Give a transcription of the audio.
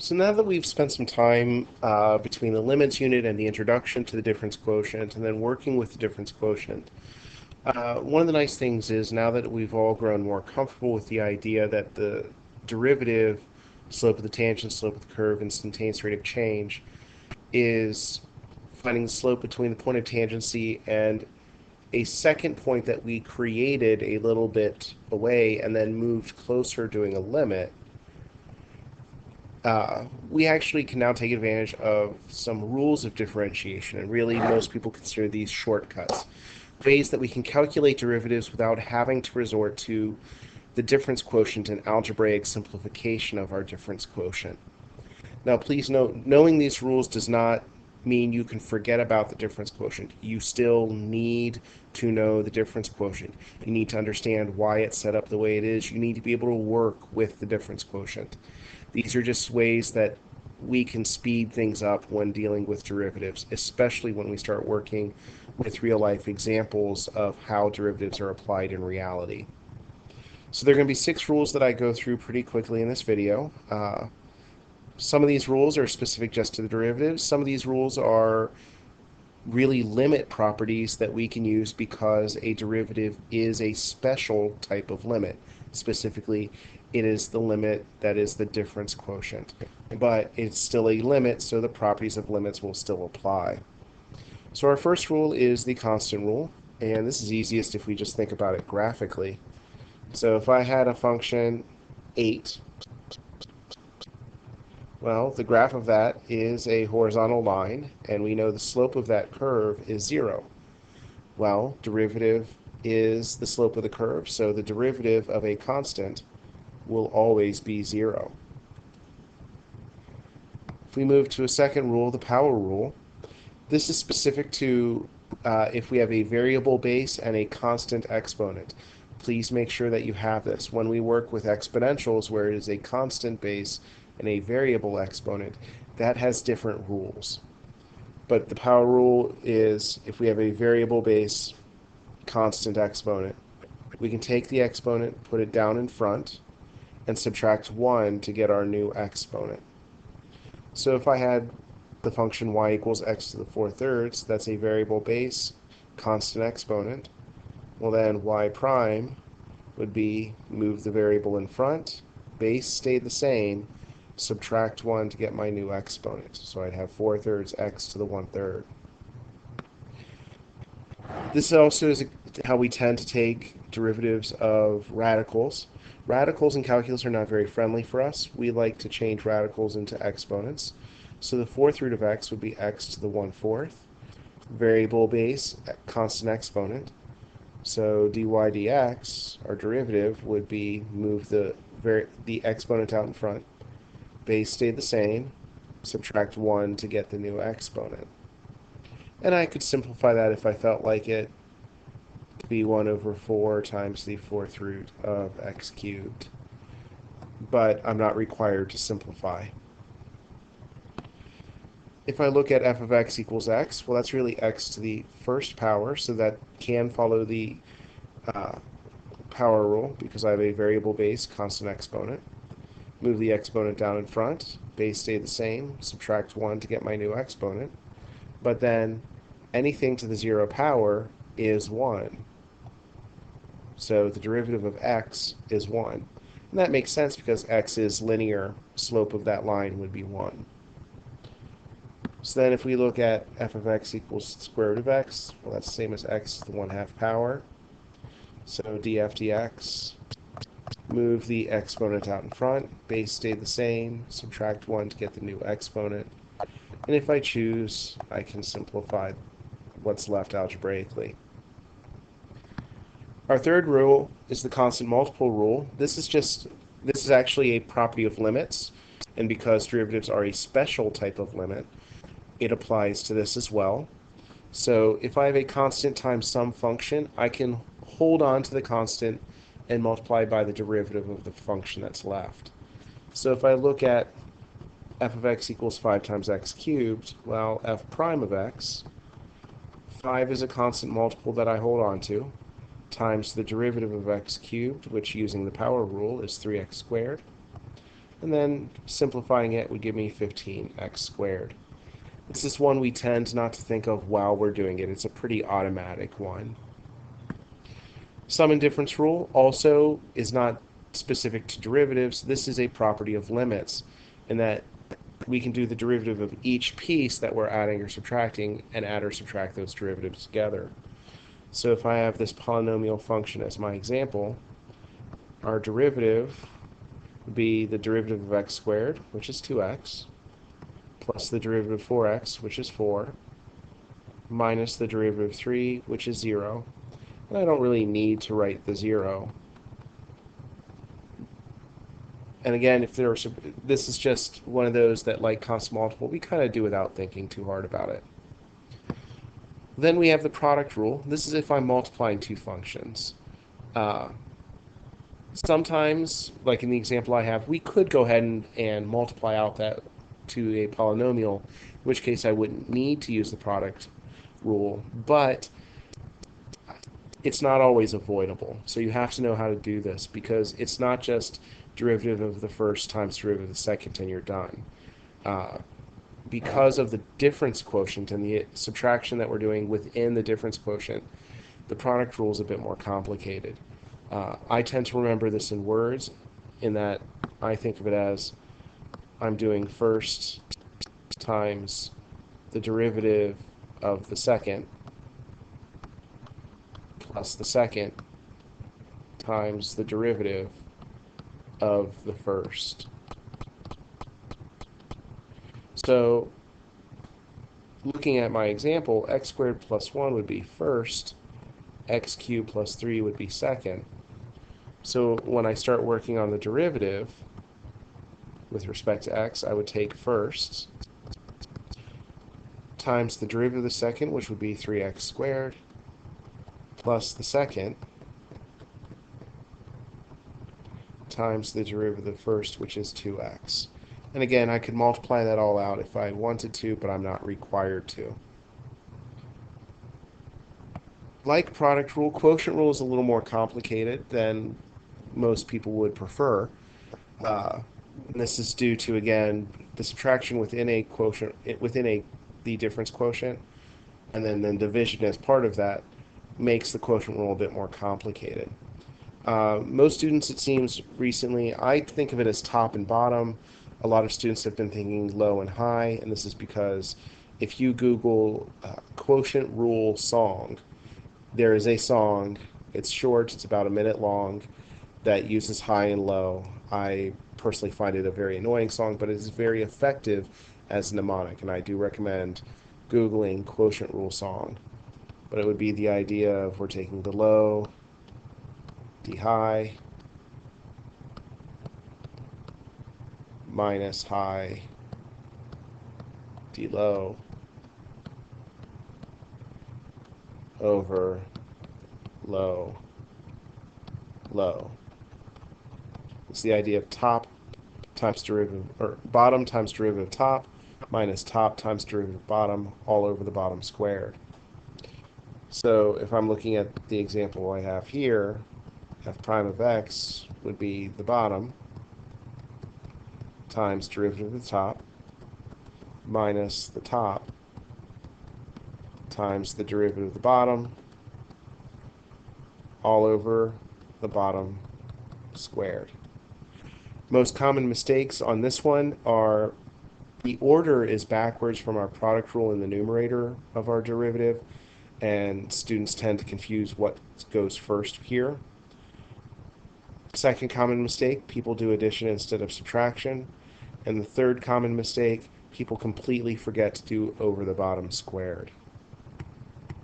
So now that we've spent some time between the limits unit and the introduction to the difference quotient and then working with the difference quotient, one of the nice things is now that we've all grown more comfortable with the idea that the derivative, slope of the tangent, slope of the curve, instantaneous rate of change, is finding the slope between the point of tangency and a second point that we created a little bit away and then moved closer doing a limit. We actually can now take advantage of some rules of differentiation, and really most people consider these shortcuts, ways that we can calculate derivatives without having to resort to the difference quotient and algebraic simplification of our difference quotient. Now, please note, knowing these rules does not mean you can forget about the difference quotient. You still need to know the difference quotient. You need to understand why it's set up the way it is. You need to be able to work with the difference quotient. These are just ways that we can speed things up when dealing with derivatives, especially when we start working with real-life examples of how derivatives are applied in reality. So there are going to be 6 rules that I go through pretty quickly in this video. Some of these rules are specific just to the derivatives. Some of these rules are really limit properties that we can use because a derivative is a special type of limit. Specifically, it is the limit that is the difference quotient. But it's still a limit, so the properties of limits will still apply. So our first rule is the constant rule, and this is easiest if we just think about it graphically. So if I had a function 8, well, the graph of that is a horizontal line, and we know the slope of that curve is 0. Well, derivative is the slope of the curve, so the derivative of a constant will always be 0. If we move to a second rule, the power rule, this is specific to if we have a variable base and a constant exponent. Please make sure that you have this. When we work with exponentials, where it is a constant base and a variable exponent, that has different rules. But the power rule is if we have a variable base, constant exponent, we can take the exponent, put it down in front, and subtract 1 to get our new exponent. So if I had the function y equals x to the 4/3, that's a variable base, constant exponent. Well, then y prime would be move the variable in front, base stayed the same, subtract 1 to get my new exponent. So I'd have 4/3 x to the 1/3. This also is how we tend to take derivatives of radicals. Radicals in calculus are not very friendly for us. We like to change radicals into exponents. So the 4th root of x would be x to the 1/4. Variable base, constant exponent. So dy dx, our derivative, would be move the exponent out in front. Base stayed the same. Subtract 1 to get the new exponent. And I could simplify that if I felt like it to be 1/4 times the 4th root of x cubed. But I'm not required to simplify. If I look at f of x equals x, well, that's really x to the first power, so that can follow the power rule because I have a variable base, constant exponent. Move the exponent down in front, base stayed the same, subtract 1 to get my new exponent. But then anything to the 0 power is 1. So the derivative of x is 1. And that makes sense because x is linear, slope of that line would be 1. So then if we look at f of x equals square root of x, well, that's the same as x to the 1/2 power. So df dx, move the exponent out in front, base stayed the same, subtract 1 to get the new exponent. And if I choose, I can simplify what's left algebraically. Our third rule is the constant multiple rule. This is actually a property of limits, and because derivatives are a special type of limit, it applies to this as well. So if I have a constant times some function, I can hold on to the constant and multiply by the derivative of the function that's left. So if I look at f of x equals 5 times x cubed, well, f prime of x, 5 is a constant multiple that I hold on to, times the derivative of x cubed, which using the power rule is 3x squared. and then simplifying it would give me 15x squared. This is one we tend not to think of while we're doing it. It's a pretty automatic one. Sum and difference rule also is not specific to derivatives. This is a property of limits, in that we can do the derivative of each piece that we're adding or subtracting and add or subtract those derivatives together. So if I have this polynomial function as my example, our derivative would be the derivative of x squared, which is 2x, plus the derivative of 4x, which is 4, minus the derivative of 3, which is 0. And I don't really need to write the 0. And again, if there are, this is just one of those that, like constant multiple, we kind of do without thinking too hard about it. Then we have the product rule. This is if I'm multiplying two functions. Sometimes, like in the example I have, we could go ahead and multiply out that to a polynomial, in which case I wouldn't need to use the product rule, but it's not always avoidable. So you have to know how to do this, because it's not just derivative of the first times derivative of the second and you're done. Because of the difference quotient and the subtraction that we're doing within the difference quotient, the product rule is a bit more complicated. I tend to remember this in words, in that I think of it as I'm doing first times the derivative of the second plus the second times the derivative of the first. So looking at my example, x squared plus 1 would be first, x cubed plus 3 would be second. So when I start working on the derivative with respect to x, I would take first times the derivative of the second, which would be 3x squared, plus the second times the derivative of the first, which is 2x. And again, I could multiply that all out if I wanted to, but I'm not required to. Like product rule, quotient rule is a little more complicated than most people would prefer. And this is due to, again, the subtraction within a quotient, the difference quotient, and then division as part of that makes the quotient rule a bit more complicated. Most students, it seems recently, I think of it as top and bottom. A lot of students have been thinking low and high, and this is because if you Google quotient rule song, there is a song. It's short, it's about a minute long, that uses high and low. I personally find it a very annoying song, but it is very effective as a mnemonic, and I do recommend Googling quotient rule song. But it would be the idea of we're taking the low, the high, minus high, the low, over low, low. It's the idea of top times derivative, or bottom times derivative of top, minus top times derivative of bottom, all over the bottom squared. So if I'm looking at the example I have here, f prime of x would be the bottom times derivative of the top minus the top times the derivative of the bottom, all over the bottom squared. Most common mistakes on this one are the order is backwards from our product rule in the numerator of our derivative, and students tend to confuse what goes first here. Second common mistake, people do addition instead of subtraction. And the third common mistake, people completely forget to do over the bottom squared.